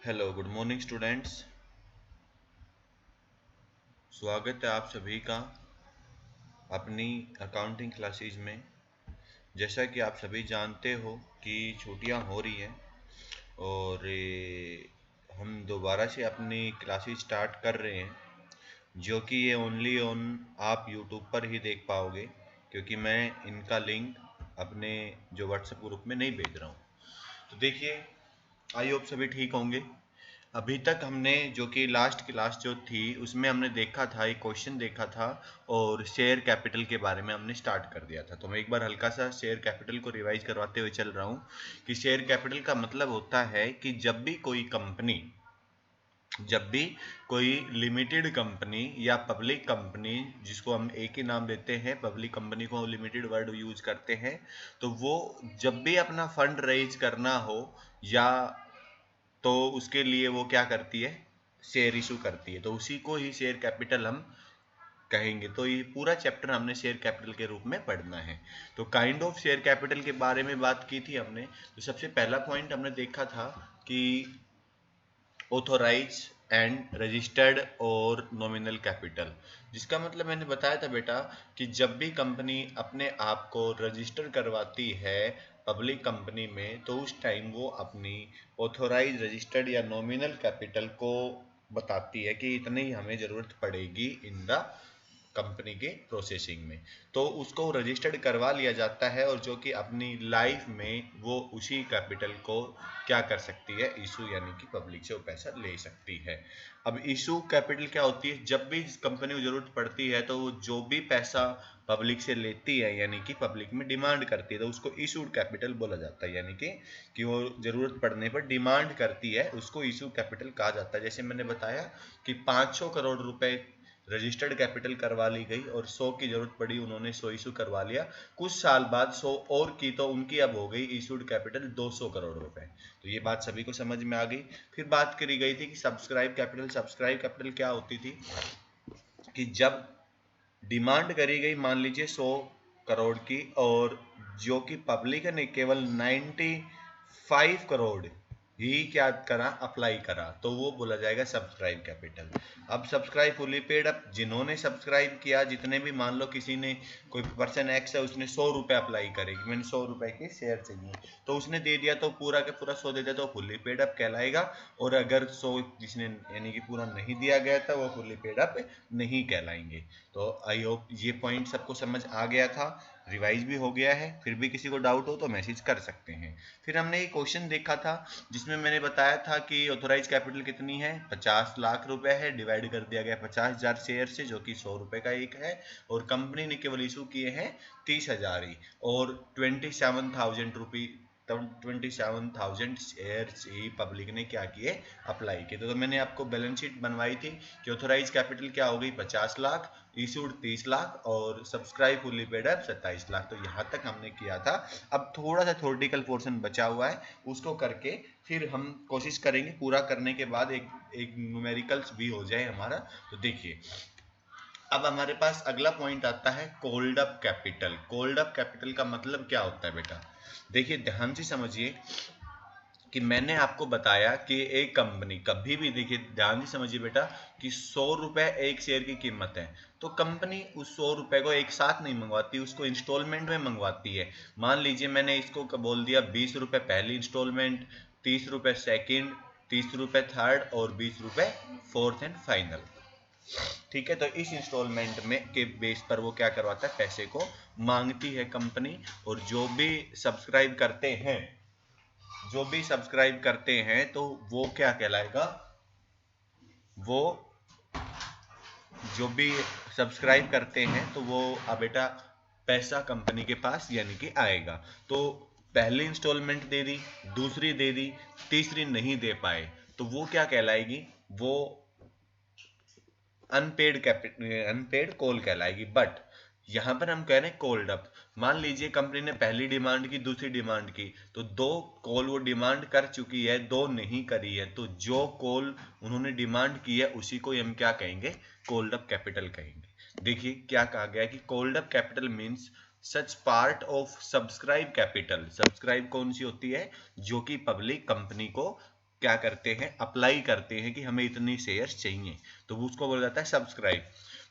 Hello good morning students. स्वागत है आप सभी का अपनी अकाउंटिंग क्लासेज में। जैसा कि आप सभी जानते हो कि छुट्टियां हो रही हैं और हम दोबारा से अपनी क्लासेज स्टार्ट कर रहे हैं, जो कि ये ओनली ऑन आप यूट्यूब पर ही देख पाओगे, क्योंकि मैं इनका लिंक अपने जो व्हाट्सएप ग्रुप में नहीं भेज रहा हूँ। तो देखिए, आई होप सभी ठीक होंगे। अभी तक हमने जो कि लास्ट क्लास जो थी उसमें हमने देखा था, एक क्वेश्चन देखा था और शेयर कैपिटल के बारे में हमने स्टार्ट कर दिया था। तो मैं एक बार हल्का सा शेयर कैपिटल को रिवाइज करवाते हुए चल रहा हूँ कि शेयर कैपिटल का मतलब होता है कि जब भी कोई लिमिटेड कंपनी या पब्लिक कंपनी, जिसको हम एक ही नाम देते हैं, पब्लिक कंपनी को लिमिटेड वर्ड यूज करते हैं, तो वो जब भी अपना फंड रेज करना हो या तो उसके लिए वो क्या करती है, शेयर इशू करती है। तो उसी को ही शेयर कैपिटल हम कहेंगे। तो ये पूरा चैप्टर हमने शेयर कैपिटल के रूप में पढ़ना है। तो काइंड ऑफ शेयर कैपिटल के बारे में बात की थी हमने। तो सबसे पहला पॉइंट हमने देखा था कि ऑथोराइज एंड रजिस्टर्ड और नॉमिनल कैपिटल, जिसका मतलब मैंने बताया था बेटा कि जब भी कंपनी अपने आप को रजिस्टर करवाती है पब्लिक कंपनी में, तो उस टाइम वो अपनी ऑथोराइज, रजिस्टर्ड या नॉमिनल कैपिटल को बताती है कि इतनी ही हमें ज़रूरत पड़ेगी इन द कंपनी के प्रोसेसिंग में। तो उसको रजिस्टर्ड करवा लिया जाता है और जो कि अपनी लाइफ में वो उसी कैपिटल को क्या कर सकती है, इशू, यानी कि पब्लिक से वो पैसा ले सकती है। अब इशू कैपिटल क्या होती है? जब भी कंपनी को जरूरत पड़ती है तो वो जो भी पैसा पब्लिक से लेती है, यानी कि पब्लिक में डिमांड करती है, तो उसको इशूड कैपिटल बोला जाता है। यानी कि वो जरूरत पड़ने पर डिमांड करती है, उसको इशू कैपिटल कहा जाता है। जैसे मैंने बताया कि 500 करोड़ रुपए रजिस्टर्ड कैपिटल करवा ली गई और 100 की जरूरत पड़ी, उन्होंने 100 इशू करवा लिया। कुछ साल बाद 100 और की, तो उनकी अब हो गई इशूड कैपिटल 200 करोड़ रुपए। तो ये बात सभी को समझ में आ गई। फिर बात करी गई थी कि सब्सक्राइब कैपिटल। सब्सक्राइब कैपिटल क्या होती थी कि जब डिमांड करी गई, मान लीजिए 100 करोड़ की, और जो कि पब्लिक ने केवल 95 करोड़ ही क्या करा, अप्लाई करा, तो वो बोला जाएगा सब्सक्राइब कैपिटल। अब सब्सक्राइब फुली पेड, अब जिन्होंने सब्सक्राइब किया, जितने भी, मान लो किसी ने, कोई पर्सन एक्स है, उसने 100 रुपए अप्लाई करेगी, मैंने 100 रुपए के शेयर चाहिए, तो उसने दे दिया, तो पूरा का पूरा 100 दे दिया, तो फुली पेड अप कहलाएगा। और अगर 100 जिसने यानी कि पूरा नहीं दिया गया था, वो फुली पेड अप नहीं कहलाएंगे। तो आई होप ये पॉइंट सबको समझ आ गया था, रिवाइज भी हो गया है। फिर भी किसी को डाउट हो तो मैसेज कर सकते हैं। फिर हमने एक क्वेश्चन देखा था जिसमें मैंने बताया था कि ऑथोराइज कैपिटल कितनी है, 50 लाख रुपए है, डिवाइड कर दिया गया 50,000 शेयर से, जो कि 100 रुपए का एक है, और कंपनी ने केवल इशू किए हैं 30,000 ही, और 27,000 रुपी, 27,000 शेयर्स ही पब्लिक ने क्या किए, अप्लाई किए। तो मैंने आपको बैलेंस शीट बनवाई थी कि ऑथोराइज कैपिटल क्या हो गई, 50 लाख, इशूड 30 लाख, और subscribe fully paid up 27 lakh. तो यहाँ तक हमने किया था। अब थोड़ा सा थ्योरेटिकल पोर्शन बचा हुआ है, उसको करके फिर हम कोशिश करेंगे पूरा करने के बाद एक न्यूमेरिकल्स भी हो जाए हमारा। तो देखिए, अब हमारे पास अगला पॉइंट आता है cold up capital. Cold up capital का मतलब क्या होता है बेटा? देखिए, ध्यान से समझिए कि मैंने आपको बताया कि एक कंपनी कभी भी, देखिए ध्यान से समझिए बेटा, कि 100 रुपए एक शेयर की कीमत है, तो कंपनी उस 100 रुपए को एक साथ नहीं मंगवाती, उसको इंस्टॉलमेंट में मंगवाती है। मान लीजिए मैंने इसको बोल दिया 20 रुपए पहली इंस्टॉलमेंट, 30 रुपए सेकेंड, 30 रुपए थर्ड, और 20 रुपए फोर्थ एंड फाइनल। ठीक है, तो इस इंस्टॉलमेंट में के बेस पर वो क्या करवाता है, पैसे को मांगती है कंपनी। और जो भी सब्सक्राइब करते हैं तो वो क्या कहलाएगा, वो जो भी सब्सक्राइब करते हैं तो वो अब बेटा पैसा कंपनी के पास यानी कि आएगा। तो पहली इंस्टॉलमेंट दे दी, दूसरी दे दी, तीसरी नहीं दे पाए, तो वो क्या कहलाएगी, वो अनपेड कॉल कहलाएगी। बट यहां पर हम कह रहे हैं कोल्ड अप। मान लीजिए कंपनी ने पहली डिमांड की, दूसरी डिमांड की, तो दो कॉल वो डिमांड कर चुकी है, दो नहीं करी है, तो जो कॉल उन्होंने डिमांड की है उसी को हम क्या कहेंगे, कोल्ड अप कैपिटल कहेंगे। देखिए क्या कहा गया कि cold up capital means such part of subscribe capital. Subscribe कौन सी होती है, जो कि पब्लिक कंपनी को क्या करते हैं, अप्लाई करते हैं कि हमें इतनी शेयर्स चाहिए, तो वो उसको बोला जाता है subscribe.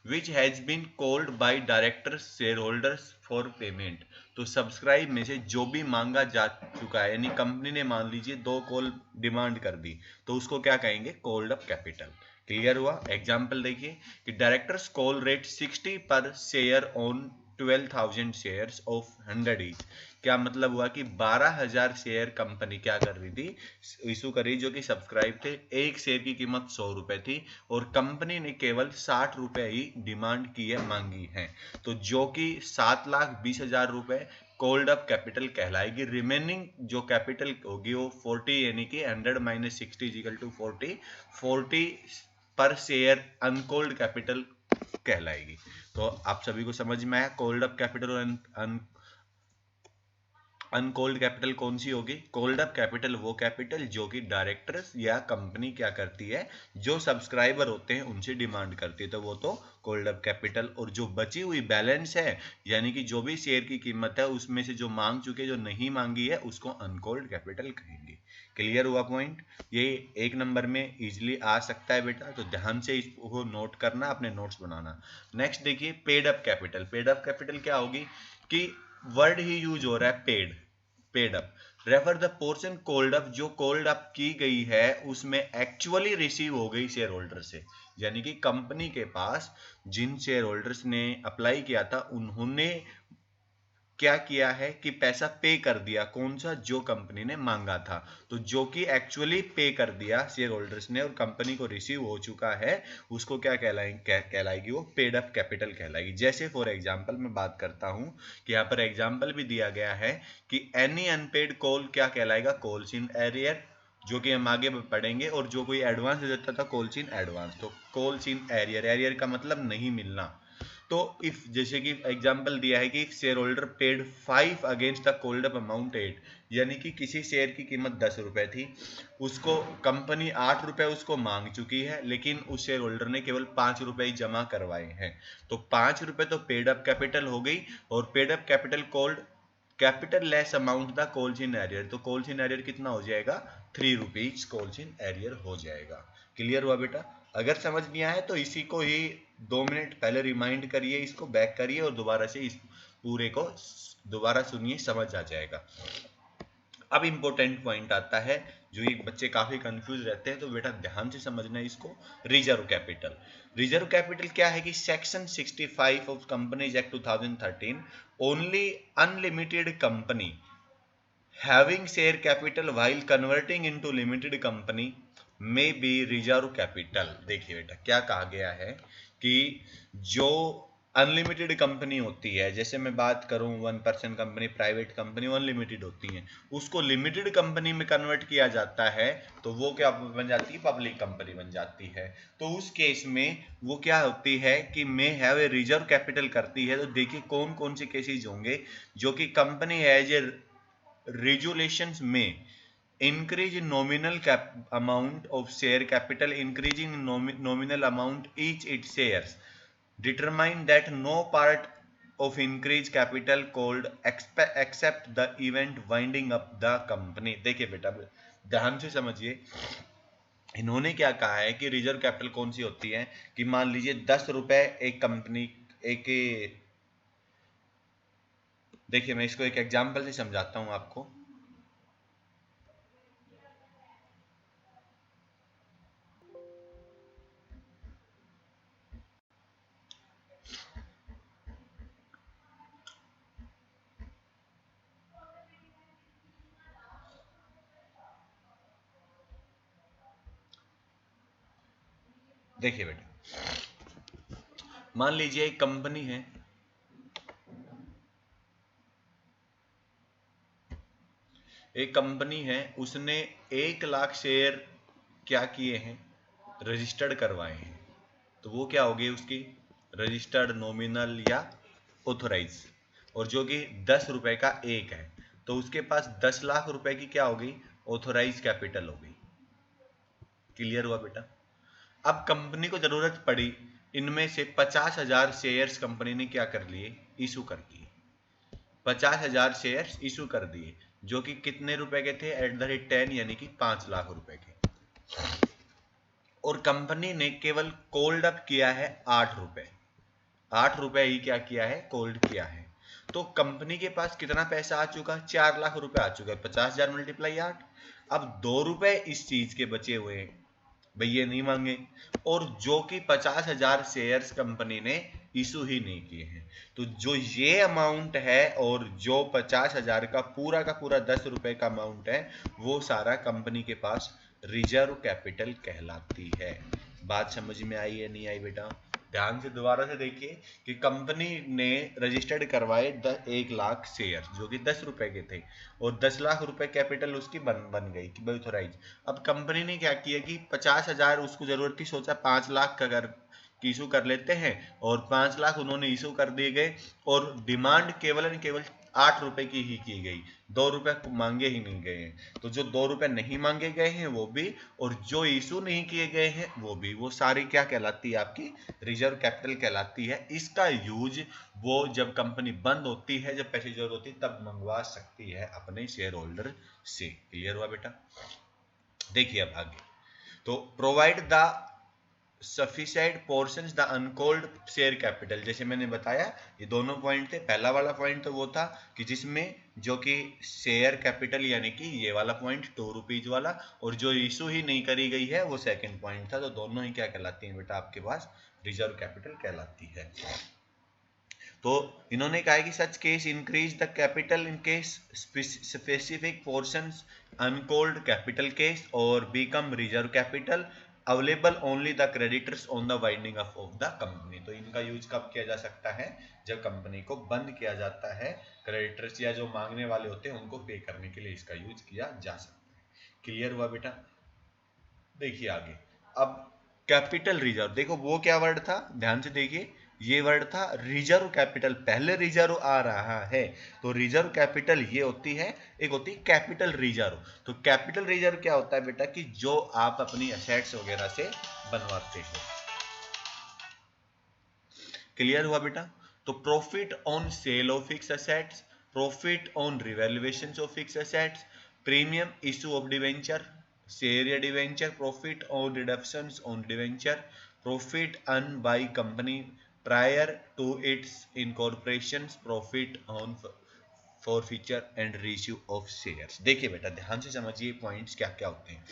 Which has been called by directors share holders for payment. तो सब्सक्राइब में से जो भी मांगा जा चुका है, यानी कंपनी ने मान लीजिए 2 कॉल डिमांड कर दी, तो उसको क्या कहेंगे, कॉल्ड अप कैपिटल। क्लियर हुआ। एग्जाम्पल देखिए कि डायरेक्टर्स कॉल रेट 60 पर share on 12,000 shares of 100 each. क्या मतलब हुआ कि 12,000 शेयर कंपनी क्या कर रही थी, इशू करी, जो कि सब्सक्राइब थे। एक शेयर की कीमत 100 रुपए थी और कंपनी ने केवल 60 रुपए ही डिमांड की है, मांगी है, तो जो कि 7,20,000 रुपए कोल्ड अप कैपिटल कहलाएगी। रिमेनिंग जो कैपिटल होगी वो 40, यानी कि 100 माइनस 60 इक्वल टू 40, 40 पर शेयर अनकोल्ड कैपिटल कहलाएगी। तो आप सभी को समझ में आया कोल्ड अप कैपिटल और अनकोल्ड कैपिटल कौन सी होगी। कोल्ड अप कैपिटल वो कैपिटल जो कि डायरेक्टर्स या कंपनी क्या करती है, जो सब्सक्राइबर होते हैं उनसे डिमांड करती है, तो वो तो कोल्ड अप कैपिटल। और जो बची हुई बैलेंस है, यानी कि जो भी शेयर की कीमत है उसमें से जो मांग चुके, जो नहीं मांगी है, उसको अनकोल्ड कैपिटल कहेंगे। क्लियर हुआ पॉइंट। ये 1 नंबर में इजिली आ सकता है बेटा, तो ध्यान से इसको नोट करना, अपने नोट्स बनाना। नेक्स्ट देखिए paid up capital. Paid up capital क्या होगी कि वर्ड ही यूज हो रहा है paid, paid up, refer the portion cold up, जो कोल्ड अप की गई है उसमें एक्चुअली रिसीव हो गई शेयर होल्डर से, यानी कि कंपनी के पास जिन शेयर होल्डर्स ने अप्लाई किया था उन्होंने क्या किया है कि पैसा पे कर दिया, कौन सा, जो कंपनी ने मांगा था, तो जो कि एक्चुअली पे कर दिया शेयर होल्डर्स ने और कंपनी को रिसीव हो चुका है, उसको क्या कहलाएगी, वो पेड अप कैपिटल कहलाएगी। जैसे फॉर एग्जांपल मैं बात करता हूं कि यहाँ पर एग्जांपल भी दिया गया है कि एनी अनपेड कॉल क्या कहलाएगा, कॉल्स इन एरियर, जो कि हम आगे पढ़ेंगे। और जो कोई एडवांस दे देता था, कॉल्स इन एडवांस, तो कॉल्स इन एरियर, एरियर का मतलब नहीं मिलना। तो इफ, जैसे कि एग्जांपल दिया है कि share holder paid 5 against the cold up amount 8, यानी कि किसी शेयर की कीमत 10 रुपए थी, उसको कंपनी 8 रुपए उसको मांग चुकी है, लेकिन उस शेयर होल्डर ने केवल 5 रुपए ही जमा करवाए हैं, तो 5 रुपए तो पेड अप कैपिटल हो गई। और paid up capital called capital less amount the calls in arrear, तो कॉल्स इन एरियर कितना हो जाएगा, 3 रुपीज कॉल्स इन एरियर हो जाएगा। क्लियर हुआ बेटा। अगर समझ नहीं आया तो इसी को ही 2 मिनट पहले रिमाइंड करिए, इसको बैक करिए और दोबारा से इस पूरे को दोबारा सुनिए, समझ आ जाएगा। अब इंपॉर्टेंट पॉइंट आता है, जो ये बच्चे काफी कंफ्यूज रहते हैं, तो बेटा ध्यान से समझना है इसको। Reserve capital. रिजर्व कैपिटल क्या है कि section 65 of companies act 2013, only unlimited company having share capital while converting into limited company may be reserve capital। देखिए बेटा क्या कहा गया है कि जो अनलिमिटेड कंपनी होती है, जैसे मैं बात करूं 1% कंपनी, प्राइवेट कंपनी अनलिमिटेड होती है, उसको लिमिटेड कंपनी में कन्वर्ट किया जाता है, तो वो क्या बन जाती है, पब्लिक कंपनी बन जाती है। तो उस केस में वो क्या होती है कि may have a reserve capital करती है। तो देखिए कौन कौन से केसेज होंगे, जो कि company has a regulations may increase in nominal amount of share capital, increasing in nominal amount each its shares, determine that no part of increased capital called except the event winding up the company। देखिए बेटा ध्यान से समझिए, इन्होंने क्या कहा है कि रिजर्व कैपिटल कौन सी होती है कि मान लीजिए 10 रुपए एक कंपनी, एक, देखिए मैं इसको एक एग्जांपल से समझाता हूं आपको। देखिए बेटा मान लीजिए एक कंपनी है, एक कंपनी है, उसने 1 लाख शेयर क्या किए हैं, रजिस्टर्ड करवाए हैं, तो वो क्या हो गई उसकी रजिस्टर्ड, नॉमिनल या ऑथोराइज, और जो कि 10 रुपए का एक है, तो उसके पास 10 लाख रुपए की क्या हो गई, ऑथोराइज कैपिटल हो गई। क्लियर हुआ बेटा। अब कंपनी को जरूरत पड़ी, इनमें से 50,000 शेयर्स कंपनी ने क्या कर लिए, इशू कर दिए, 50,000 शेयर्स इशू कर दिए, जो कि कितने रुपए के थे, एट द रेट 10, यानी कि 5 लाख रुपए के। और कंपनी ने केवल कोल्ड अप किया है 8 रुपए, 8 रुपए ही क्या किया है, कोल्ड किया है। तो कंपनी के पास कितना पैसा आ चुका है, 4 लाख रुपए आ चुका है, 50,000 मल्टीप्लाई 8। अब 2 रुपए इस चीज के बचे हुए हैं, भाई ये नहीं मांगे, और जो कि 50,000 शेयर्स कंपनी ने इशू ही नहीं किए हैं। तो जो ये अमाउंट है और जो 50,000 का पूरा 10 रुपए का अमाउंट है, वो सारा कंपनी के पास रिजर्व कैपिटल कहलाती है। बात समझ में आई है नहीं आई बेटा? ध्यान से दोबारा से देखिए कि कंपनी ने रजिस्टर्ड करवाए 1 लाख शेयर जो कि 10 रुपए के थे, और 10 लाख रुपए कैपिटल उसकी बन गई कि ऑथोराइज। अब कंपनी ने क्या किया कि 50,000 उसको जरूरत की, सोचा 5 लाख का अगर इशू कर लेते हैं, और 5 लाख उन्होंने इशू कर दिए गए, और डिमांड केवल केवल 8 रुपए की ही की गई, 2 रुपए मांगे ही नहीं गए हैं। तो जो 2 रुपए नहीं मांगे गए हैं वो भी, और जो इशू नहीं किए गए हैं वो भी, वो सारी क्या कहलाती है, आपकी रिजर्व कैपिटल कहलाती है। इसका यूज वो जब कंपनी बंद होती है, जब पैसे जरूरत होती है, तब मंगवा सकती है अपने शेयर होल्डर से। क्लियर हुआ बेटा? देखिए अब आगे, तो provide the sufficient portions the uncalled share capital. जैसे मैंने बताया ये दोनों पॉइंट थे। पहला वाला पॉइंट तो वो था कि जिसमें जो कि शेयर कैपिटल यानी कि ये वाला पॉइंट 2 रुपीज वाला, और जो इशू ही नहीं करी गई है वो सेकंड पॉइंट था। तो दोनों ही क्या कहलाती हैं बेटा आपके पास, रिजर्व कैपिटल कहलाती है। तो इन्होंने कहा है कि such case increase the capital in case specific portions uncalled capital case और become reserve capital available only the creditors on the winding up of the company. तो इनका यूज कब किया जा सकता है, जब कंपनी को बंद किया जाता है, क्रेडिटर्स या जो मांगने वाले होते हैं उनको पे करने के लिए इसका यूज किया जा सकता है। क्लियर हुआ बेटा? देखिए आगे, अब कैपिटल रिजर्व, देखो वो क्या वर्ड था, ध्यान से देखिए, ये वर्ड था रिजर्व कैपिटल। पहले रिजर्व आ रहा है, तो रिजर्व कैपिटल ये होती है, एक होती है कैपिटल रिजर्व। तो कैपिटल रिजर्व क्या होता है बेटा, कि जो आप अपनी एसेट्स वगैरह से बनवाते हो। क्लियर हुआ बेटा? तो profit on sale of fix assets, profit on revaluation of fix assets, premium issue of debenture, share या debenture, profit on reductions on debenture, profit earn by company prior to its incorporation, profit on forfeiture and reissue of shares. देखिए बेटा ध्यान से समझिए points क्या क्या होते हैं।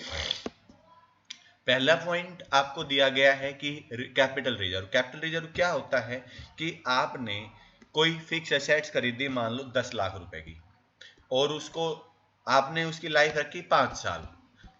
पहला पॉइंट आपको दिया गया है कि कैपिटल रिजर्व। कैपिटल रिजर्व क्या होता है कि आपने कोई फिक्स एसेट्स खरीदी, मान लो 10 लाख रुपए की, और उसको आपने उसकी लाइफ रखी 5 साल।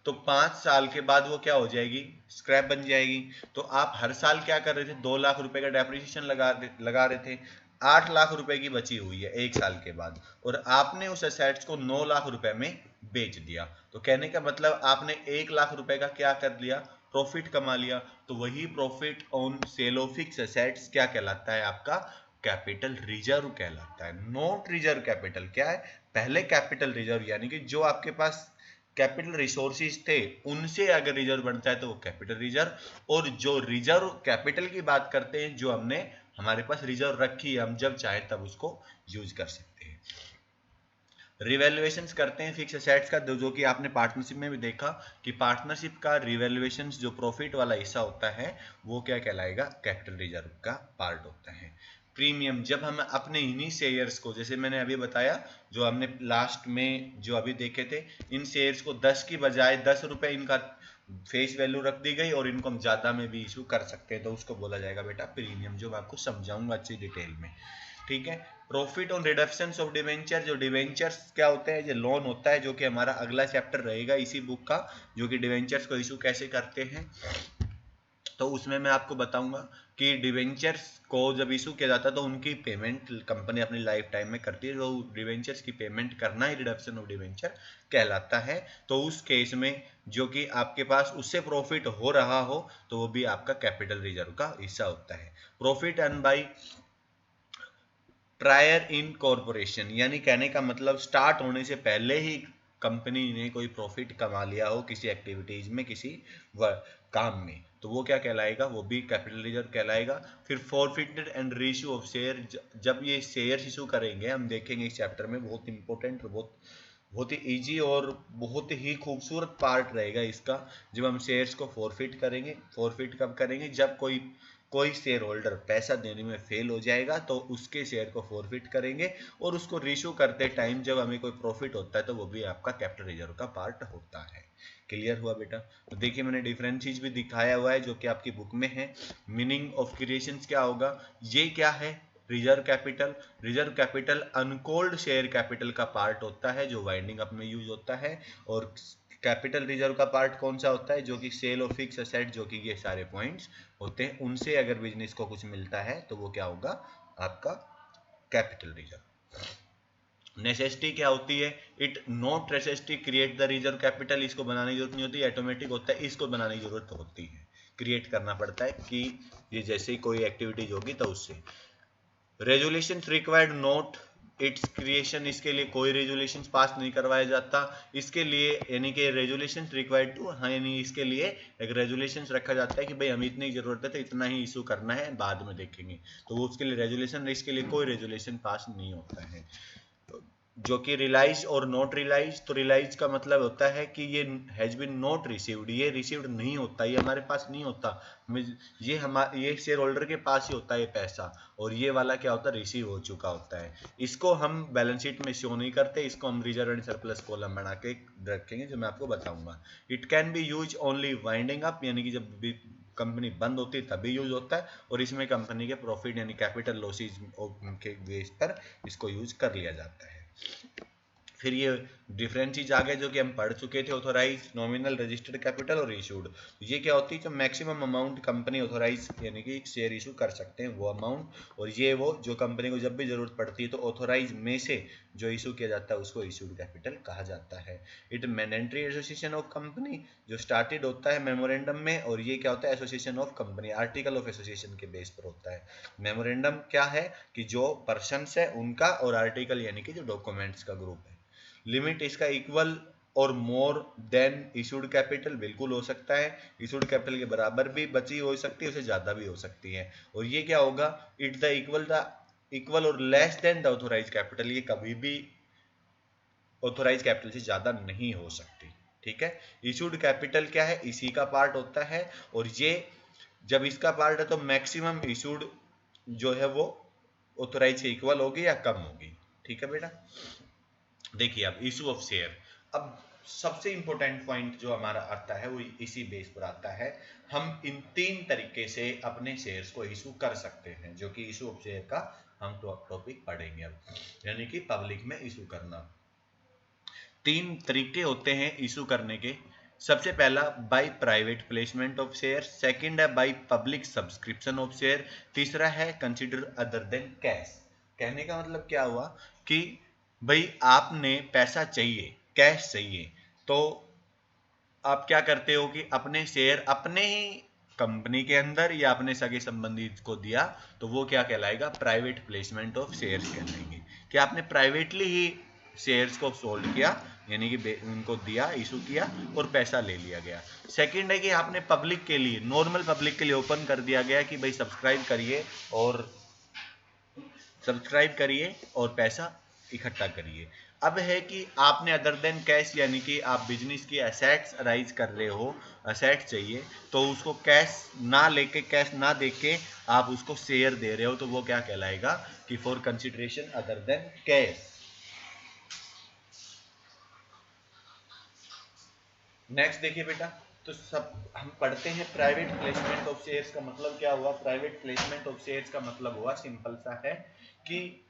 तो 5 साल के बाद वो क्या हो जाएगी, स्क्रैप बन जाएगी। तो आप हर साल क्या कर रहे थे, 2 लाख रुपए का डेप्रिसिएशन लगा रहे थे। 8 लाख रुपए की बची हुई है 1 साल के बाद, और आपने उस एसेट्स को 9 लाख रुपए में बेच दिया। तो कहने का मतलब आपने 1 लाख रुपए का क्या कर लिया, प्रॉफिट कमा लिया। तो वही profit on sale of fix assets क्या कहलाता है, आपका कैपिटल रिजर्व कहलाता है। नॉट रिजर्व कैपिटल क्या है, पहले कैपिटल रिजर्व यानी कि जो आपके पास कैपिटल रिसोर्सेज थे उनसे अगर रिजर्व बनता है तो वो कैपिटल रिजर्व। और जो रिजर्व कैपिटल की बात करते हैं, जो हमने हमारे पास रिजर्व रखी है, हम जब चाहे तब उसको यूज कर सकते हैं। रिवैल्यूएशंस करते हैं फिक्स एसेट्स का, जो कि आपने पार्टनरशिप में भी देखा कि पार्टनरशिप का रिवैल्यूएशंस जो प्रॉफिट वाला हिस्सा होता है वो क्या कहलाएगा, कैपिटल रिजर्व का पार्ट होता है। प्रीमियम, जब हम अपने इन्हीं शेयर्स को, जैसे मैंने अभी बताया, जो हमने लास्ट में जो अभी देखे थे, इन शेयर्स को 10 की बजाय 10 रुपए इनका फेस वैल्यू रख दी गई, और इनको हम ज्यादा में भी इशू कर सकते हैं, तो उसको बोला जाएगा बेटा प्रीमियम, जो मैं आपको समझाऊंगा अच्छी डिटेल में। ठीक है। Profit on reduction of debenture, जो डिवेंचर्स क्या होते हैं, जो लोन होता है, जो कि हमारा अगला चैप्टर रहेगा इसी बुक का, जो कि डिवेंचर्स को इशू कैसे करते हैं, तो उसमें मैं आपको बताऊंगा कि डिवेंचर्स को जब इशू किया जाता है तो उनकी पेमेंट कंपनी अपनी लाइफ टाइम में करती है, तो डिवेंचर्स की पेमेंट करना ही रिडक्शन ऑफ डिवेंचर कहलाता है। तो उस केस में जो कि आपके पास उससे प्रॉफिट हो रहा हो तो वो भी आपका कैपिटल रिजर्व का हिस्सा होता है। Profit earn by prior in corporation, यानी कहने का मतलब स्टार्ट होने से पहले ही कंपनी ने कोई प्रॉफिट कमा लिया हो किसी एक्टिविटीज में, किसी काम में, तो वो क्या कहलाएगा, वो भी कैपिटल रिजर्व कहलाएगा। फिर forfeited and reissue of share, जब ये शेयर इशू करेंगे, हम देखेंगे इस चैप्टर में, बहुत इंपॉर्टेंट और बहुत बहुत ही इजी और बहुत ही खूबसूरत पार्ट रहेगा इसका, जब हम शेयर्स को फॉरफिट करेंगे। फॉरफिट कब करेंगे? जब कोई कोई शेयर होल्डर पैसा देने में फेल हो जाएगा तो उसके शेयर को फॉरफिट करेंगे, और उसको रिश्यू करते टाइम जब हमें कोई प्रॉफिट होता है तो वो भी आपका कैपिटल रिजर्व का पार्ट होता है। क्लियर हुआ बेटा? तो देखिए मैंने डिफरेंट चीज भी दिखाया हुआ है जो कि आपकी बुक में है। मीनिंग ऑफ क्रिएशंस क्या होगा? ये क्या है? Reserve capital. Reserve capital uncalled share capital का पार्ट होता है जो वाइंडिंग अप में यूज होता है। और कैपिटल रिजर्व का पार्ट कौन सा होता है? जो कि सेल ऑफ फिक्स एसेट, जो कि ये सारे पॉइंट्स होते हैं, उनसे अगर बिजनेस को कुछ मिलता है तो वो क्या होगा? आपका कैपिटल रिजर्व। नेसेसिटी क्या होती है? It not necessity create the reserve capital. इसको बनाने की जरूरत नहीं होती, ऑटोमेटिक होता है। इसको बनाने की जरूरत होती है, क्रिएट करना पड़ता है कि ये जैसे ही कोई एक्टिविटीज होगी तो उससे। Resolution required note it's creation. इसके लिए कोई रेजुलेशन पास नहीं करवाया जाता इसके लिए, यानी कि रेजुलेशन रिक्वायर्ड टू, हाँ यानी इसके लिए एक रेजुलेशन रखा जाता है कि भाई हमें इतनी जरूरत है तो इतना ही इशू करना है, बाद में देखेंगे। तो वो उसके लिए रेजुलेशन, इसके लिए कोई रेजुलेशन पास नहीं होता है। जो कि रिलाइज और नॉट रिलाइज, तो रिलाइज का मतलब होता है कि ये हैज बीन नॉट रिसीव्ड, ये रिसीव्ड नहीं होता, ये हमारे पास नहीं होता। ये शेयर होल्डर के पास ही होता है ये पैसा, और ये वाला क्या होता है? रिसीव हो चुका होता है। इसको हम बैलेंस शीट में शो नहीं करते, इसको हम रिजर्व एंड सरप्लस कॉलम बना के रखेंगे जो मैं आपको बताऊंगा। It can be use only winding up, यानी कि जब भी कंपनी बंद होती है तभी यूज होता है, और इसमें कंपनी के प्रॉफिट यानी कैपिटल लॉसेज के बेस पर इसको यूज कर लिया जाता है। फिर ये डिफरेंट चीज आ गए जो कि हम पढ़ चुके थे, ऑथोराइज, नॉमिनल, रजिस्टर्ड कैपिटल और इशूड। ये क्या होती है? जो मैक्सिमम अमाउंट कंपनी ऑथोराइज यानी कि शेयर इशू कर सकते हैं वो अमाउंट, और ये वो जो कंपनी को जब भी जरूरत पड़ती है तो ऑथोराइज में से जो इशू किया जाता है उसको इशूड कैपिटल कहा जाता है। It mandatory association of company, जो स्टार्टेड होता है मेमोरेंडम में, और ये क्या होता है? Association of company, article of association के बेस पर होता है। मेमोरेंडम क्या है? कि जो पर्सन्स है उनका, और आर्टिकल यानी कि जो डॉक्यूमेंट्स का ग्रुप है। लिमिट इसका इक्वल और मोर देन इशूड कैपिटल, बिल्कुल हो सकता है। इशूड कैपिटल के बराबर भी बची हो सकती है, उससे ज्यादा भी हो सकती है। और ये क्या होगा? इट द इक्वल और less than the authorise capital, ये कभी भी ऑथोराइज कैपिटल से ज्यादा नहीं हो सकती। ठीक है? इशूड कैपिटल क्या है? इसी का पार्ट होता है, और ये जब इसका पार्ट है तो मैक्सिमम इशूड जो है वो ऑथोराइज से इक्वल होगी या कम होगी। ठीक है बेटा? देखिए अब इशू ऑफ शेयर, अब सबसे इंपॉर्टेंट पॉइंट जो हमारा आता है वो इसी बेस पर आता है। हम इन तीन तरीके से अपने शेयर्स को इशू कर सकते हैं, जो कि इशू ऑफ शेयर का हम टॉपिक पढ़ेंगे अब, यानी कि पब्लिक में इशू करना। तीन तरीके होते हैं इशू करने के। सबसे पहला by private placement of share, second है by public subscription of share, तीसरा है कंसिडर अदर देन कैश। कहने का मतलब क्या हुआ कि भाई आपने पैसा चाहिए, कैश चाहिए, तो आप क्या करते हो कि अपने शेयर अपने ही कंपनी के अंदर या अपने सगे संबंधी को दिया, तो वो क्या कहलाएगा? प्राइवेट प्लेसमेंट ऑफ शेयर्स कहलाएंगे। कि आपने प्राइवेटली ही शेयर्स को सोल्ड किया, यानी कि उनको दिया, इशू किया और पैसा ले लिया गया। सेकंड है कि आपने पब्लिक के लिए, नॉर्मल पब्लिक के लिए ओपन कर दिया गया कि भाई सब्सक्राइब करिए और पैसा इकट्ठा करिए। अब है कि आपने अदर देन कैश, यानी कि आप बिजनेस की एसेट्स राइज कर रहे हो, एसेट चाहिए, तो उसको कैश ना लेके, कैश ना देके आप उसको शेयर दे रहे हो, तो वो क्या कहलाएगा? कि for consideration other than cash. Next देखिए बेटा, तो सब हम पढ़ते हैं प्राइवेट प्लेसमेंट ऑफ शेयर्स का मतलब क्या हुआ। प्राइवेट प्लेसमेंट ऑफ शेयर्स का मतलब हुआ, सिंपल सा है कि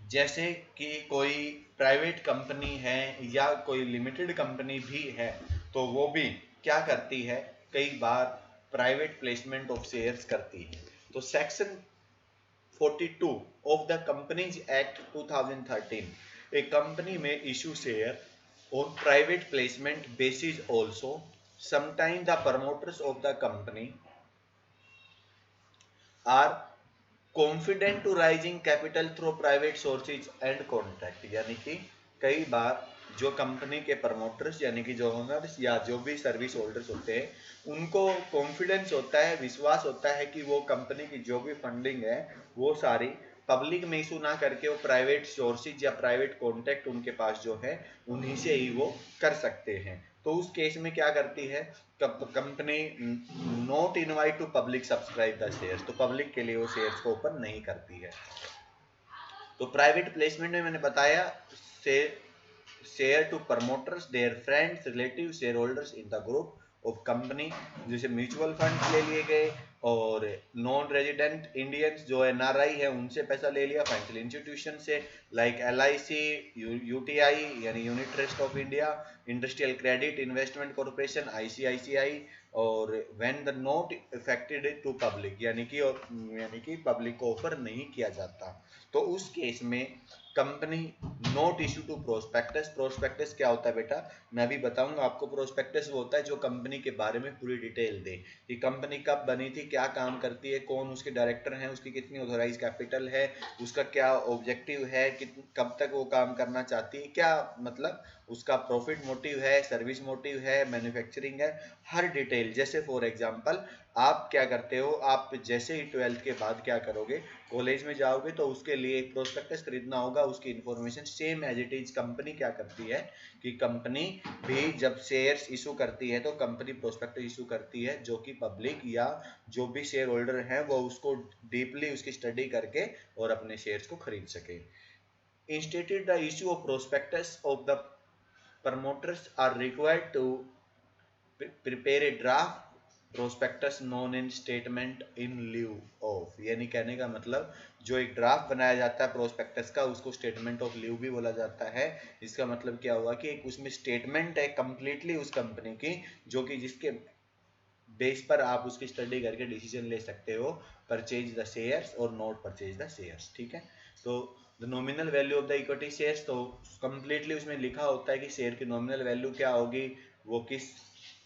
जैसे कि कोई प्राइवेट कंपनी है या कोई लिमिटेड कंपनी भी है, तो वो भी क्या करती है? कई बार प्राइवेट प्लेसमेंट ऑफ शेयर्स करती है। तो section 42 of the companies act 2013, एक कंपनी में issue share on private placement basis also. Sometimes the promoters of the company are confident to raising capital through private sources and contract, यानी कि कई बार जो company के प्रमोटर्स यानी कि जो ओनर्स या जो भी सर्विस होल्डर्स होते हैं, उनको कॉन्फिडेंस होता है, विश्वास होता है कि वो कंपनी की जो भी फंडिंग है वो सारी पब्लिक में इशू ना करके वो प्राइवेट सोर्सेज या प्राइवेट कॉन्टेक्ट उनके पास जो है उन्हीं से ही वो कर सकते हैं। तो उस केस में क्या करती है company, not invite to public subscribe the shares, तो पब्लिक के लिए वो शेयर्स को ओपन नहीं करती है। तो प्राइवेट प्लेसमेंट में मैंने बताया share to promoters, their friends, relative, shareholders in the group of company, जैसे म्यूचुअल फंड ले लिए गए, और नॉन रेजिडेंट इंडियंस जो एनआरआई है उनसे पैसा ले लिया, फाइनेंशियल इंस्टीट्यूशन से लाइक एलआईसी, यूटीआई यानी unit trust of India, industrial credit investment corporation ICICI, और when the note effected to public यानी कि पब्लिक को ऑफर नहीं किया जाता, तो उस केस में company not issue to prospectus. Prospectus क्या होता है बेटा, मैं भी बताऊंगा आपको। प्रोस्पेक्टस वो होता है जो कंपनी के बारे में पूरी डिटेल दे कि कंपनी कब बनी थी, क्या काम करती है, कौन उसके डायरेक्टर हैं, उसकी कितनी ऑथराइज कैपिटल है, उसका क्या ऑब्जेक्टिव है, कब तक वो काम करना चाहती है, क्या मतलब उसका प्रॉफिट मोटिव है, सर्विस मोटिव है, मैन्युफैक्चरिंग है, हर डिटेल। जैसे फॉर एग्जांपल आप क्या करते हो, आप जैसे ही 12th के बाद क्या करोगे, कॉलेज में जाओगे तो उसके लिए एक प्रोस्पेक्टस खरीदना होगा, उसकी information same as it is company क्या करती है कि कंपनी भी जब शेयर्स इशू करती है तो कंपनी प्रोस्पेक्टस इशू करती है, जो कि पब्लिक या जो भी शेयर होल्डर है वो उसको डीपली उसकी स्टडी करके और अपने शेयर्स को खरीद सके। Instead the issue of prospectus of the promoters are required to prepare a draft prospectus non in statement in lieu of, यानी कहने का मतलब जो एक ड्राफ्ट बनाया जाता है प्रोस्पेक्टस का उसको स्टेटमेंट ऑफ ल्यू भी बोला जाता है। इसका मतलब क्या हुआ कि एक उसमें स्टेटमेंट है कंप्लीटली उस कंपनी की, जो कि जिसके बेस पर आप उसकी स्टडी करके डिसीजन ले सकते हो परचेज द शेयर्स और नॉट परचेज द शेयर्स। ठीक है, तो the nominal value of the equity shares, तो कंप्लीटली उसमें लिखा होता है कि शेयर की नॉमिनल वैल्यू क्या होगी, वो किस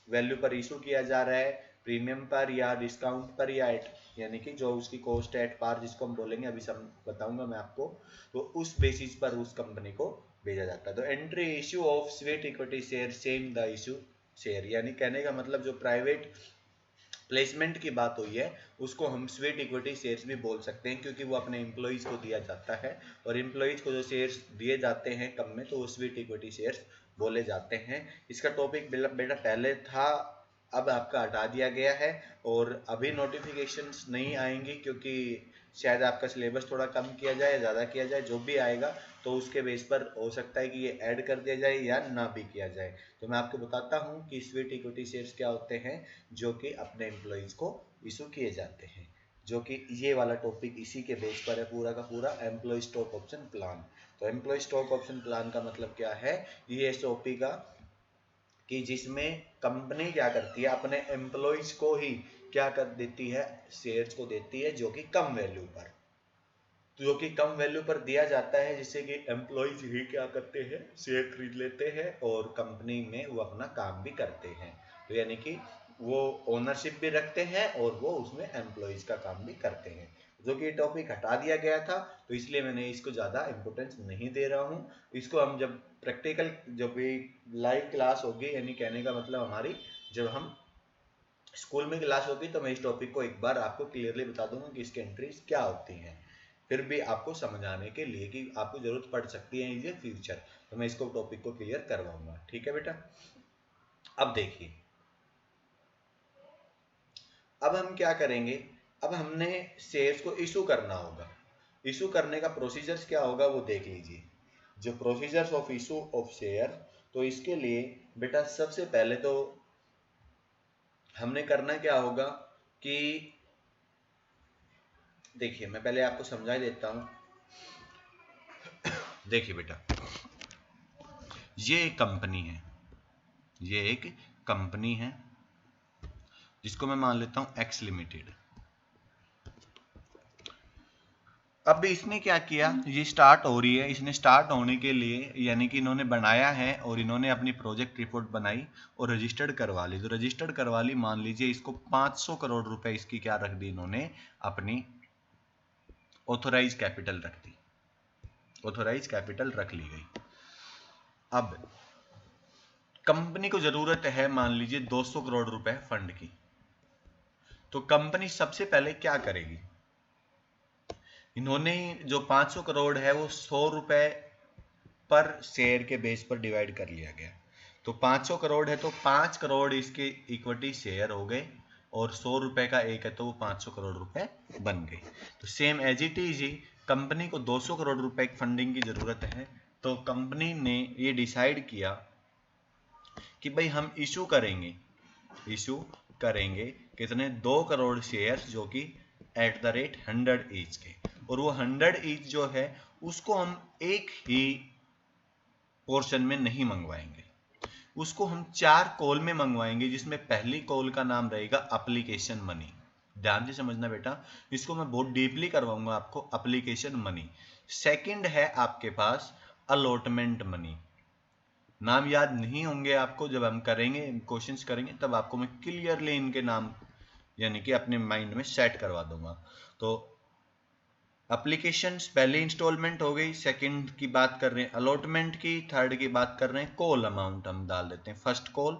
वैल्यू पर इशू किया जा रहा है, प्रीमियम पर या डिस्काउंट पर या एट, यानी कि जो उसकी कॉस्ट है एट पार जिसको हम बोलेंगे, अभी सब बताऊंगा मैं आपको, तो उस बेसिस पर उस कंपनी को भेजा जाता है। तो entry issue of sweet equity share same the issue share, यानी कहने का मतलब जो प्राइवेट प्लेसमेंट की बात हुई है उसको हम स्वीट इक्विटी शेयर्स भी बोल सकते हैं, क्योंकि वो अपने एम्प्लॉइज को दिया जाता है, और एम्प्लॉइज को जो शेयर्स दिए जाते हैं कम में तो वो स्वीट इक्विटी शेयर्स बोले जाते हैं। इसका टॉपिक बेटा पहले था, अब आपका हटा दिया गया है, और अभी नोटिफिकेशंस नहीं आएंगी क्योंकि शायद आपका सिलेबस थोड़ा कम किया जाए या ज़्यादा किया जाए, जो भी आएगा तो उसके बेस पर हो सकता है कि ये ऐड कर दिया जाए या ना भी किया जाए। तो मैं आपको बताता हूँ कि स्वीट इक्विटी शेयर्स क्या होते हैं, जो कि अपने एम्प्लॉइज को इशू किए जाते हैं, जो कि ये वाला टॉपिक इसी के बेस पर है पूरा का पूरा, एम्प्लॉय स्टॉक ऑप्शन प्लान। तो एम्प्लॉय स्टॉक ऑप्शन प्लान का मतलब क्या है, ये एसओपी का कि जिसमें कंपनी क्या करती है अपने एम्प्लॉइज को ही क्या कर देती है, शेयर्स को देती है जो कि कम वैल्यू पर, जो कि कम वैल्यू पर दिया जाता है, जिससे कि एम्प्लॉइज ही क्या करते हैं, शेयर खरीद लेते हैं और कंपनी में वो अपना काम भी करते हैं। तो यानी कि वो ओनरशिप भी रखते हैं और वो उसमें एम्प्लॉइज का काम भी करते हैं, जो कि टॉपिक हटा दिया गया था, तो इसलिए मैंने इसको ज़्यादा इंपॉर्टेंस नहीं दे रहा हूँ। इसको हम जब प्रैक्टिकल, जब भी लाइव क्लास होगी, यानी कहने का मतलब हमारी जब हम स्कूल में क्लास होगी तो मैं इस टॉपिक को एक बार आपको क्लियरली बता दूंगा कि इसके एंट्रीज क्या होती हैं, फिर भी आपको समझाने के लिए कि आपको जरूरत पड़ सकती है इन द फ्यूचर, तो मैं इसको टॉपिक को क्लियर करवाऊंगा। ठीक है बेटा, अब देखिए, अब हम क्या करेंगे, अब हमने शेयर्स को इशू करना होगा। इशू करने का प्रोसीजर्स क्या होगा वो देख लीजिए, जो procedures of issue of share. तो इसके लिए बेटा सबसे पहले तो हमने करना क्या होगा कि देखिए, मैं पहले आपको समझा देता हूं। देखिए बेटा, ये एक कंपनी है, ये एक कंपनी है जिसको मैं मान लेता हूं एक्स लिमिटेड। अब इसने क्या किया, ये स्टार्ट हो रही है, इसने स्टार्ट होने के लिए यानी कि इन्होंने बनाया है और इन्होंने अपनी प्रोजेक्ट रिपोर्ट बनाई और रजिस्टर्ड करवा ली। तो रजिस्टर्ड करवा ली, मान लीजिए इसको 500 करोड़ रुपए इसकी क्या रख दी इन्होंने, अपनी ऑथोराइज कैपिटल रख दी, ऑथोराइज कैपिटल रख ली गई। अब कंपनी को जरूरत है मान लीजिए 200 करोड़ रुपए फंड की, तो कंपनी सबसे पहले क्या करेगी, इन्होंने जो 500 करोड़ है वो 100 रुपए पर शेयर के बेस पर डिवाइड कर लिया गया। तो 500 करोड़ है तो 5 करोड़ इसके इक्विटी शेयर हो गए, और 100 रुपए का एक है तो वो 500 करोड़ रुपए बन गए। तो सेम एज इट इज ही कंपनी को 200 करोड़ रुपए की फंडिंग की जरूरत है, तो कंपनी ने ये डिसाइड किया कि भाई हम इशू करेंगे कितने, 2 करोड़ शेयर्स, जो कि एट द रेट 100 ईच के, और वो 100 ईच जो है उसको हम एक ही पोर्शन में नहीं मंगवाएंगे, उसको हम 4 कॉल में मंगवाएंगे, जिसमें पहली कॉल का नाम रहेगा एप्लीकेशन मनी। ध्यान से समझना बेटा, इसको मैं बहुत डीपली करवाऊंगा आपको, एप्लीकेशन मनी। सेकंड है आपके पास अलॉटमेंट मनी। नाम याद नहीं होंगे आपको, जब हम करेंगे क्वेश्चंस करेंगे तब आपको मैं क्लियरली इनके नाम यानी कि अपने माइंड में सेट करवा दूंगा। तो एप्लीकेशंस पहली इंस्टॉलमेंट हो गई, सेकंड की बात कर रहे हैं अलॉटमेंट की, थर्ड की बात कर रहे हैं कॉल अमाउंट, हम डाल देते हैं फर्स्ट कॉल,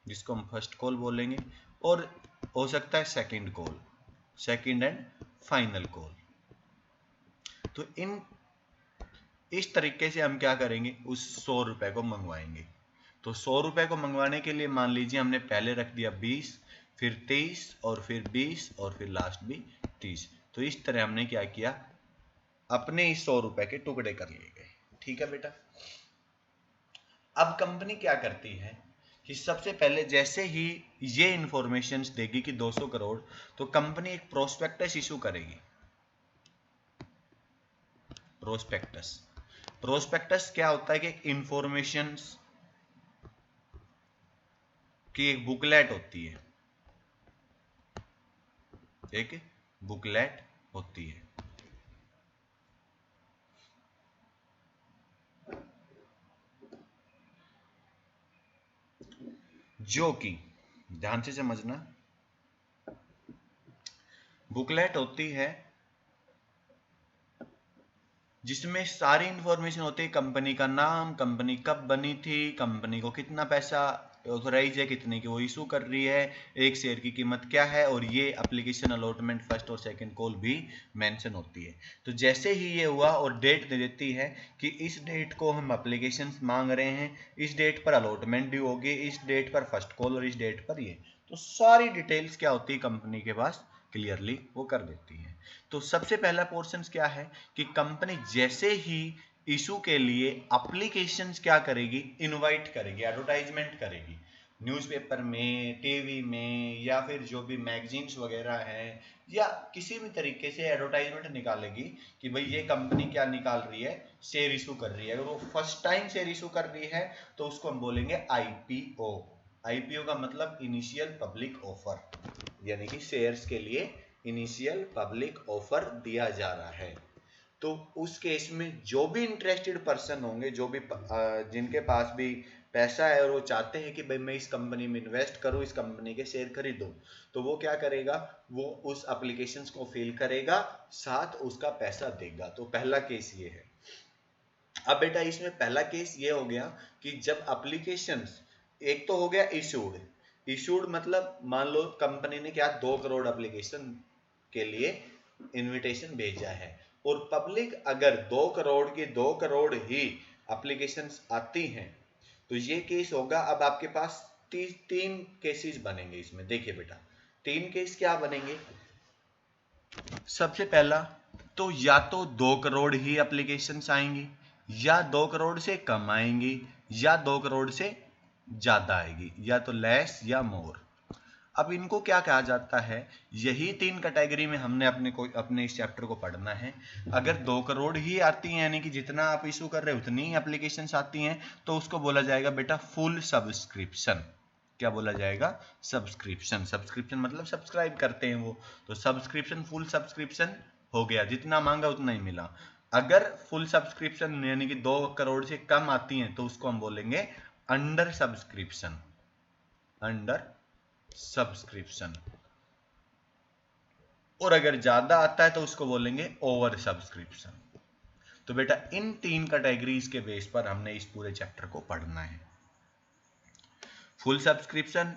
जिसको हम फर्स्ट कॉल बोलेंगे, और हो सकता है second call, second and final call. तो इस तरीके से हम क्या करेंगे, उस 100 रुपए को मंगवाएंगे। तो 100 रुपए को मंगवाने के लिए मान लीजिए हमने पहले रख दिया 20, फिर 30, और फिर 20, और फिर लास्ट भी 30। तो इस तरह हमने क्या किया, अपने इस 100 रुपए के टुकड़े कर लिए गए। ठीक है बेटा। अब कंपनी क्या करती है कि सबसे पहले जैसे ही ये इंफॉर्मेशन देगी कि 200 करोड़, तो कंपनी एक प्रोस्पेक्टस इशू करेगी। प्रोस्पेक्टस क्या होता है कि एक इंफॉर्मेशन की एक बुकलेट होती है, एक बुकलेट होती है, जो कि ध्यान से समझना, बुकलेट होती है जिसमें सारी इंफॉर्मेशन होती है, कंपनी का नाम, कंपनी कब बनी थी, कंपनी को कितना पैसा ऑथोराइज है, कितने की वो इशू कर रही है, एक शेयर की कीमत क्या है, और ये एप्लीकेशन अलॉटमेंट फर्स्ट और सेकंड कॉल भी मेंशन होती है। तो जैसे ही ये हुआ और डेट दे देती है कि इस डेट को हम एप्लीकेशन मांग रहे हैं, इस डेट पर अलॉटमेंट ड्यू होगी, इस डेट पर फर्स्ट कॉल, और इस डेट पर ये, तो सारी डिटेल्स क्या होती है कंपनी के पास क्लियरली वो कर देती है। तो सबसे पहला पोर्शन क्या है कि कंपनी जैसे ही इशू के लिए एप्लीकेशंस क्या करेगी, इनवाइट करेगी, एडवर्टाइजमेंट करेगी, न्यूज़पेपर में, टीवी में, या फिर जो भी मैगजीन्स वगैरह हैं, या किसी भी तरीके से एडवर्टाइजमेंट निकालेगी कि भाई ये कंपनी क्या निकाल रही है, शेयर इशू कर रही है। अगर वो फर्स्ट टाइम शेयर इशू कर रही है तो उसको हम बोलेंगे आईपीओ। आईपीओ का मतलब इनिशियल पब्लिक ऑफर, यानी कि शेयर्स के लिए इनिशियल पब्लिक ऑफर दिया जा रहा है। तो उस केस में जो भी इंटरेस्टेड पर्सन होंगे, जो भी जिनके पास भी पैसा है और वो चाहते हैं कि भाई मैं इस कंपनी में इन्वेस्ट करूं, इस कंपनी के शेयर खरीदूं, तो वो क्या करेगा, वो उस एप्लीकेशन को फिल करेगा, साथ उसका पैसा देगा। तो पहला केस ये है। अब बेटा इसमें पहला केस ये हो गया कि जब एप्लीकेशंस, एक तो हो गया इशूड, इशूड मतलब मान लो कंपनी ने क्या 2 करोड़ एप्लीकेशन के लिए इनविटेशन भेजा है, और पब्लिक अगर 2 करोड़ की 2 करोड़ ही एप्लीकेशंस आती हैं, तो ये केस होगा। अब आपके पास तीन केसेस बनेंगे इसमें। देखिए बेटा, 3 केस क्या बनेंगे। सबसे पहला तो या तो 2 करोड़ ही एप्लीकेशंस आएंगी, या 2 करोड़ से कम आएंगी, या 2 करोड़ से ज्यादा आएगी, या तो लेस या मोर। अब इनको क्या कहा जाता है, यही 3 कैटेगरी में हमने अपने इस चैप्टर को पढ़ना है। अगर 2 करोड़ ही आती हैं, यानी कि जितना आप इशू कर रहे हो उतनी ही एप्लीकेशंस आती हैं, तो उसको बोला जाएगा बेटा फुल सब्सक्रिप्शन। क्या बोला जाएगा, सब्सक्रिप्शन। सब्सक्रिप्शन मतलब सब्सक्राइब करते हैं वो, तो सब्सक्रिप्शन, फुल सब्सक्रिप्शन हो गया, जितना मांगा उतना ही मिला। अगर फुल सब्सक्रिप्शन यानी कि 2 करोड़ से कम आती हैं, तो उसको हम बोलेंगे अंडर सब्सक्रिप्शन, अंडर सब्सक्रिप्शन। और अगर ज्यादा आता है तो उसको बोलेंगे ओवर सब्सक्रिप्शन। तो बेटा इन 3 कैटेगरीज के बेस पर हमने इस पूरे चैप्टर को पढ़ना है। फुल सब्सक्रिप्शन,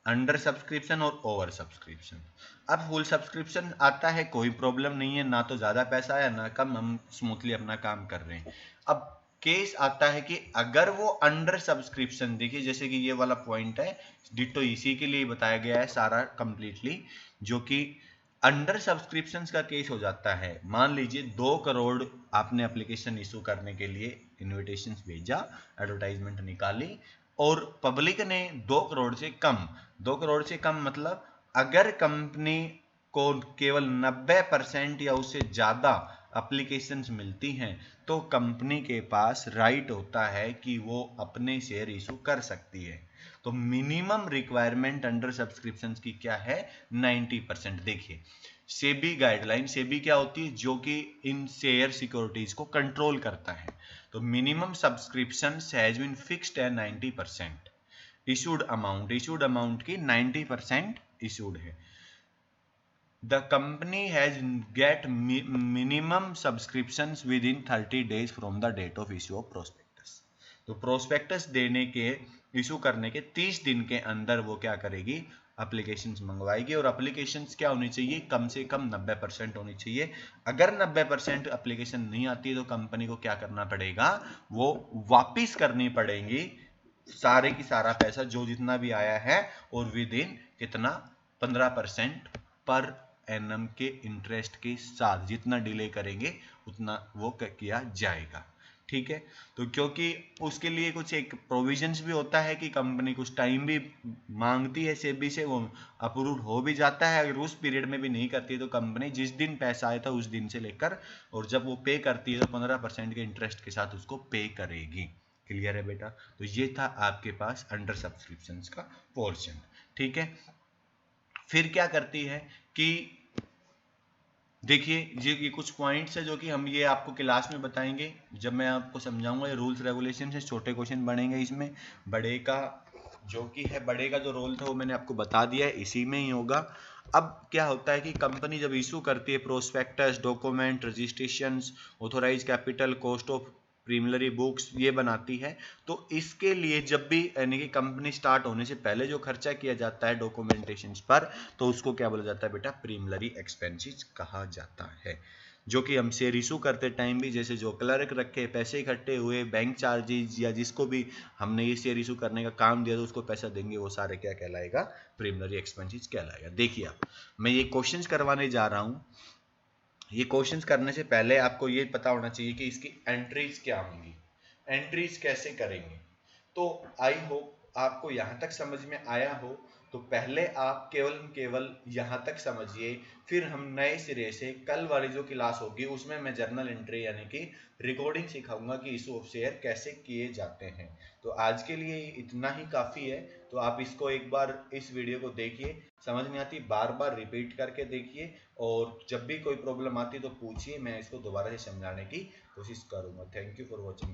अंडर सब्सक्रिप्शन और ओवर सब्सक्रिप्शन। अब फुल सब्सक्रिप्शन आता है, कोई प्रॉब्लम नहीं है, ना तो ज़्यादा पैसा आया ना कम, हम स्मूथली अपना काम कर रहे हैं। अब केस आता है कि अगर वो अंडर सब्सक्रिप्शन, देखिए जैसे कि ये वाला पॉइंट है, डिटो इसी के लिए बताया गया है सारा कंप्लीटली, जो कि अंडर सब्सक्रिप्शंस का केस हो जाता है। मान लीजिए 2 करोड़ आपने एप्लीकेशन इशू करने के लिए इन्विटेशंस भेजा, एडवर्टाइजमेंट निकाली, और पब्लिक ने 2 करोड़ से कम, 2 करोड़ से कम मतलब अगर कंपनी को केवल 90% या उससे ज़्यादा एप्लीकेशंस मिलती हैं तो कंपनी के पास राइट होता है कि वो अपने शेयर इशू कर सकती है। तो मिनिमम रिक्वायरमेंट अंडर सब्सक्रिप्शंस की क्या है, 90%। देखिए सेबी गाइडलाइन, सेबी क्या होती है, जो कि इन शेयर सिक्योरिटीज को कंट्रोल करता है। तो minimum subscription has been fixed है 90%। इशूड अमाउंट की 90% इशूड है। The company has get minimum subscription within 30 days from the date of issue of prospectus. तो प्रोस्पेक्टस देने के, इशू करने के 30 दिन के अंदर वो क्या करेगी, एप्लीकेशंस मंगवाएगी। और एप्लीकेशंस क्या होनी चाहिए, कम से कम 90% होनी चाहिए। अगर 90% एप्लीकेशन नहीं आती है तो कंपनी को क्या करना पड़ेगा, वो वापिस करनी पड़ेगी सारे की सारा पैसा जो जितना भी आया है, और विद इन कितना, 15% पर एनम के इंटरेस्ट के साथ। जितना डिले करेंगे उतना वो किया जाएगा। ठीक है, तो क्योंकि उसके लिए कुछ एक प्रोविजंस भी होता है कि कंपनी कुछ टाइम भी मांगती है सेबी से, वो अप्रूव हो भी जाता है। अगर उस पीरियड में भी नहीं करती तो कंपनी जिस दिन पैसा आया था उस दिन से लेकर, और जब वो पे करती है तो 15% के इंटरेस्ट के साथ उसको पे करेगी। क्लियर है बेटा? तो ये था आपके पास अंडर सब्सक्रिप्शन का पोर्शन। ठीक है, फिर क्या करती है कि देखिए ये कुछ पॉइंट्स है जो कि हम ये आपको क्लास में बताएंगे, जब मैं आपको समझाऊंगा। ये रूल्स रेगुलेशन से छोटे क्वेश्चन बनेंगे इसमें। बड़े का जो कि है, बड़े का जो रोल था वो मैंने आपको बता दिया है, इसी में ही होगा। अब क्या होता है कि कंपनी जब इशू करती है prospectus, document, registrations, authorise capital, cost of preliminary books ये बनाती है, तो इसके लिए जब भी यानी कि कंपनी स्टार्ट होने से पहले जो खर्चा किया जाता है डॉक्यूमेंटेशन पर, तो उसको क्या बोला जाता है बेटा, प्रीलिमिनरी एक्सपेंसेस कहा जाता है। जो कि हम शेयर इशू करते टाइम भी, जैसे जो क्लर्क रखे, पैसे इकट्ठे हुए, बैंक चार्जेस, या जिसको भी हमने ये शेयर इशू करने का काम दिया तो उसको पैसा देंगे, वो सारे क्या कहलाएगा, प्रीलिमिनरी एक्सपेंसेस कहलाएगा। देखिए आप, मैं ये क्वेश्चंस करवाने जा रहा हूँ। ये क्वेश्चंस करने से पहले आपको ये पता होना चाहिए कि इसकी एंट्रीज क्या होंगी, एंट्रीज कैसे करेंगे। तो आई होप आपको यहाँ तक समझ में आया हो। तो पहले आप केवल यहाँ तक समझिए, फिर हम नए सिरे से कल वाली जो क्लास होगी उसमें मैं जर्नल एंट्री यानी कि रिकॉर्डिंग सिखाऊंगा कि इशू ऑफ शेयर कैसे किए जाते हैं। तो आज के लिए इतना ही काफ़ी है। तो आप इसको एक बार इस वीडियो को देखिए, समझ में आती बार बार रिपीट करके देखिए, और जब भी कोई प्रॉब्लम आती तो पूछिए, मैं इसको दोबारा से समझाने की कोशिश करूंगा। Thank you for watching this.